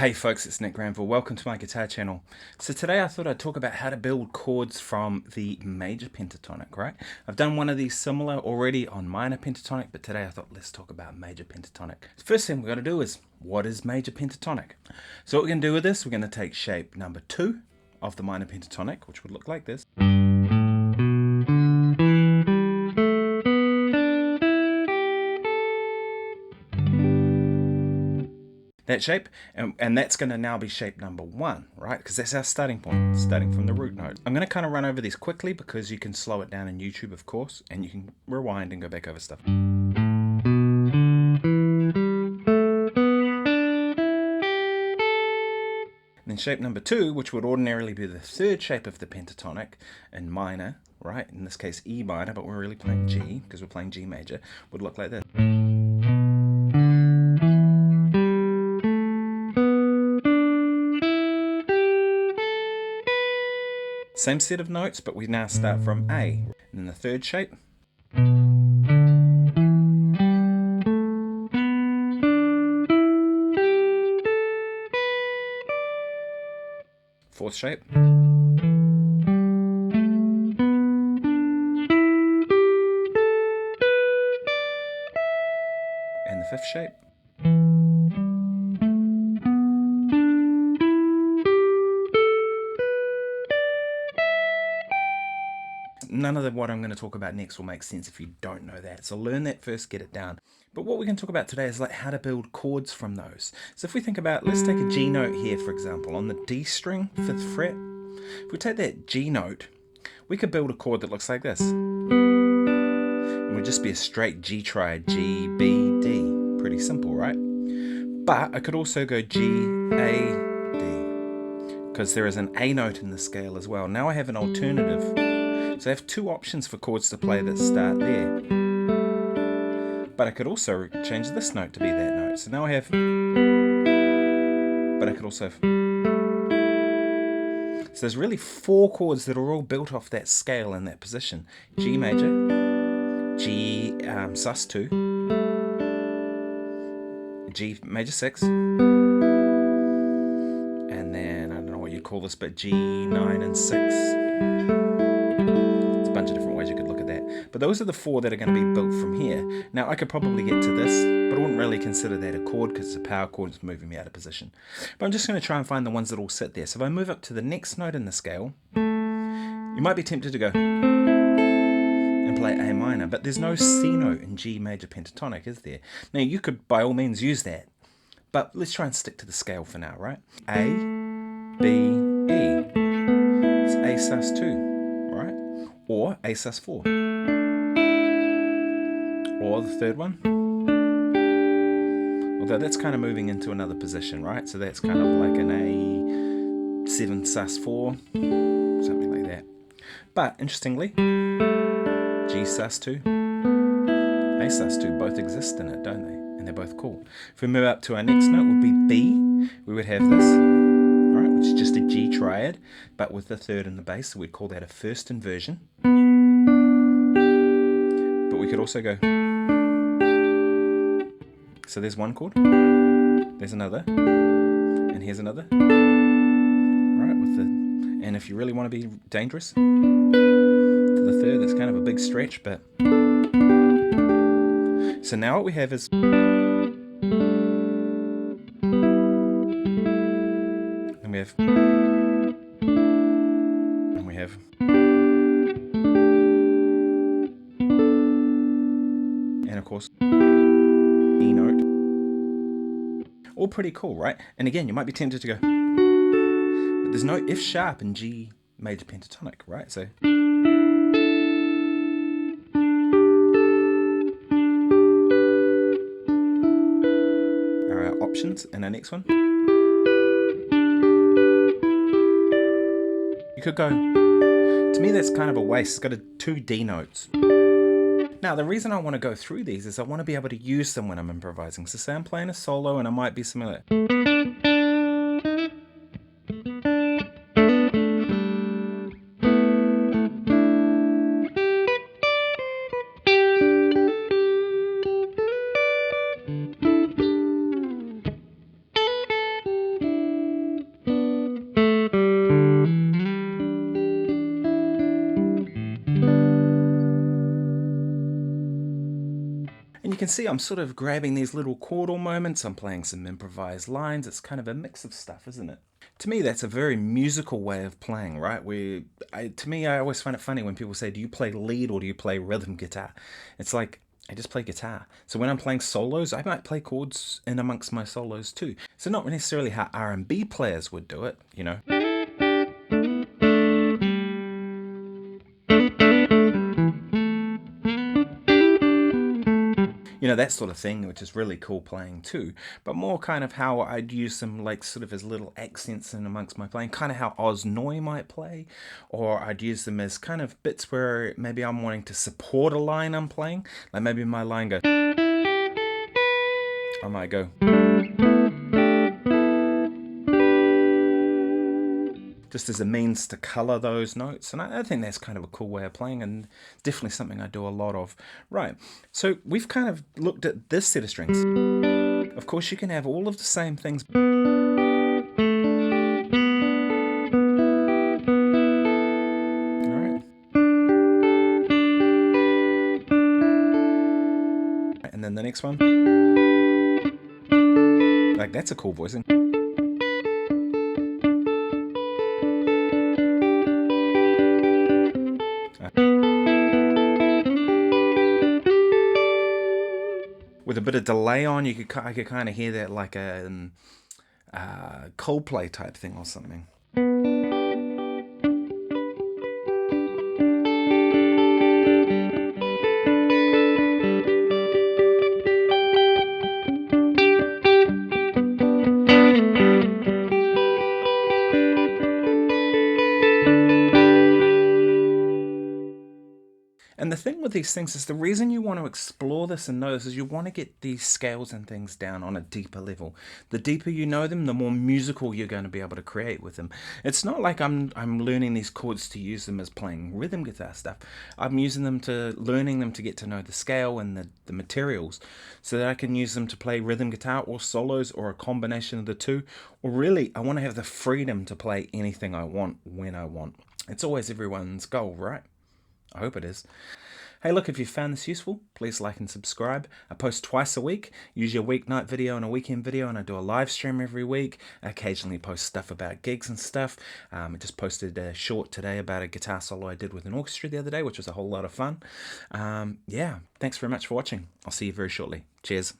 Hey folks, it's Nick Granville. Welcome to my guitar channel. So today I thought I'd talk about how to build chords from the Major Pentatonic, right? I've done one of these similar already on Minor Pentatonic, but today I thought let's talk about Major Pentatonic. The first thing we're going to do is, what is Major Pentatonic? So what we're going to do with this, we're going to take shape number 2 of the Minor Pentatonic, which would look like this. That shape, and that's going to now be shape number 1, right? Because that's our starting point, starting from the root note. I'm going to kind of run over these quickly because you can slow it down in YouTube, of course, and you can rewind and go back over stuff. And then shape number 2, which would ordinarily be the third shape of the pentatonic in minor, right? In this case E minor, but we're really playing G because we're playing G major, would look like this. Same set of notes, but we now start from A. And then the third shape. Fourth shape. And the fifth shape. None of what I'm going to talk about next will make sense if you don't know that. So learn that first, get it down. But what we're going to talk about today is like how to build chords from those. So if we think about, let's take a G note here, for example, on the D string, 5th fret. If we take that G note, we could build a chord that looks like this. It would just be a straight G triad, G, B, D. Pretty simple, right? But I could also go G, A, D, because there is an A note in the scale as well. Now I have an alternative. So I have two options for chords to play that start there. But I could also change this note to be that note. So now I have... But I could also... So there's really 4 chords that are all built off that scale in that position. G major, G sus2, G major 6, and then, I don't know what you'd call this, but G9 and 6. Bunch of different ways you could look at that, but those are the 4 that are going to be built from here. Now I could probably get to this, but I wouldn't really consider that a chord because it's a power chord, it's moving me out of position. But I'm just going to try and find the ones that all sit there. So if I move up to the next note in the scale, you might be tempted to go and play A minor, but there's no C note in G major pentatonic, is there? Now you could by all means use that, but let's try and stick to the scale for now, right? A, B, E. It's A sus2. Or A sus4, or the third one, although that's kind of moving into another position, right? So that's kind of like an A7 sus4, something like that. But interestingly, G sus2, A sus2 both exist in it, don't they? And they're both cool. If we move up to our next note, would be B. We would have this, right, which is just a G triad, but with the third in the bass, so we'd call that a first inversion. But we could also go. So there's one chord, there's another, and here's another. Right, with the, and if you really want to be dangerous, to the third, that's kind of a big stretch, but. So now what we have is. And we have. And of course, E note. All pretty cool, right? And again, you might be tempted to go, but there's no F sharp in G major pentatonic, right? So. Are our options in our next one. You could go, to me that's kind of a waste, it's got 2 D notes. Now the reason I want to go through these is I want to be able to use them when I'm improvising. So say I'm playing a solo and I might be similar. can see I'm sort of grabbing these little chordal moments, I'm playing some improvised lines, it's kind of a mix of stuff, isn't it? To me, that's a very musical way of playing, right? To me, I always find it funny when people say, do you play lead or do you play rhythm guitar? It's like, I just play guitar. So when I'm playing solos, I might play chords in amongst my solos too. So not necessarily how R&B players would do it, you know. You know, that sort of thing, which is really cool playing too, but more kind of how I'd use them like sort of as little accents in amongst my playing, kind of how Oz Noy might play, or I'd use them as kind of bits where maybe I'm wanting to support a line I'm playing, like maybe my line goes, I might go, just as a means to colour those notes. And I think that's kind of a cool way of playing, and definitely something I do a lot of. Right, so we've kind of looked at this set of strings. Of course, you can have all of the same things. All right. And then the next one. Like, that's a cool voicing. With a bit of delay on, I could kind of hear that like a Coldplay type thing or something. And the thing with these things is the reason you want to explore this and know this is you want to get these scales and things down on a deeper level. The deeper you know them, the more musical you're going to be able to create with them. It's not like I'm learning these chords to use them as playing rhythm guitar stuff. I'm using them learning them to get to know the scale and the materials so that I can use them to play rhythm guitar or solos or a combination of the two. Or really, I want to have the freedom to play anything I want when I want. It's always everyone's goal, right? I hope it is. Hey, look, if you found this useful, please like and subscribe. I post twice a week, usually a weeknight video and a weekend video, and I do a live stream every week. I occasionally post stuff about gigs and stuff. I just posted a short today about a guitar solo I did with an orchestra the other day, which was a whole lot of fun. Yeah, thanks very much for watching. I'll see you very shortly. Cheers.